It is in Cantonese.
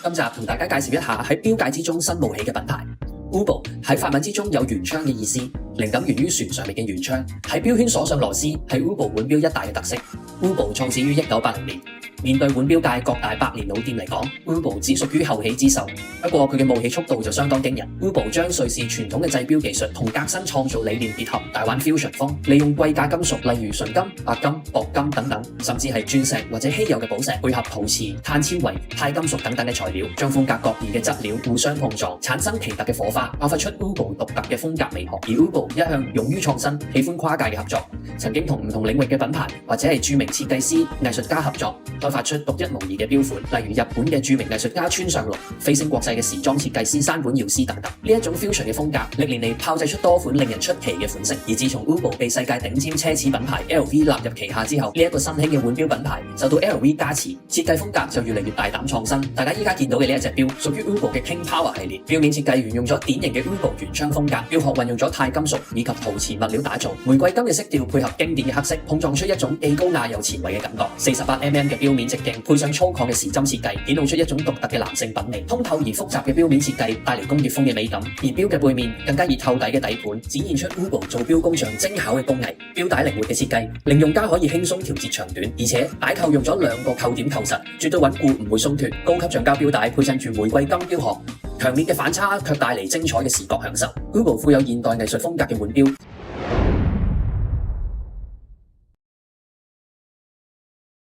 今集同大家介紹一下喺錶界之中新冒起嘅品牌。Ubo 喺法文之中有圓槍嘅意思，靈感源於船上面嘅圓槍。喺錶圈鎖上螺絲係 Ubo 腕錶一大嘅特色。Ubo 創始於1980年。面對腕錶界各大百年老店嚟講 ，Ubo 只屬於後起之秀。不過佢嘅冒起速度就相當驚人。Ubo 將瑞士傳統嘅製錶技術同革新創造理念結合，大玩 fusion 風，利用貴價金屬例如純金、白金、鉑金等等，甚至係鑽石或者稀有嘅寶石，配合陶瓷、碳纖維、鈦金屬等等嘅材料，將風格各異嘅質料互相碰撞，產生奇特嘅火花，爆發出 Ubo 獨特嘅風格美學。而 Ubo 一向勇於創新，喜歡跨界嘅合作，曾經同唔同領域嘅品牌或者係著名設計師、藝術家合作，開發出獨一無二嘅錶款，例如日本嘅著名藝術家村上隆、飛升國際嘅時裝設計師山本耀司等等。呢一種 fusion 嘅風格，歷年嚟炮製出多款令人出奇嘅款式。而自從 Ubo 被世界頂尖奢侈品牌 LV 納入旗下之後，呢一個新興嘅腕錶品牌受到 LV 加持，設計風格就越嚟越大膽創新。大家依家見到嘅呢一隻錶，屬於 Ubo 嘅 King Power 系列，錶面設計沿用咗典型嘅 Ubo 圓槍風格，錶殼運用咗鈦金屬以及陶瓷物料打造，玫瑰金嘅色調配合經典嘅黑色，碰撞出一種既高雅又前衛嘅感覺。48mm 嘅錶面直徑配上粗獷嘅時針設計，顯露出一種獨特嘅男性品味。通透而複雜嘅錶面設計帶嚟工業風嘅美感，而錶嘅背面更加以透底嘅底盤展現出 Ubo 做錶工匠精巧嘅工藝。錶帶靈活嘅設計令用家可以輕鬆調節長短，而且帶扣用咗2個扣點扣實，絕對穩固唔會鬆脫。高級橡膠錶帶配襯住玫瑰金錶殼，強烈嘅反差卻帶嚟精彩嘅視覺享受。Ubo 富有現代藝術風格嘅腕錶，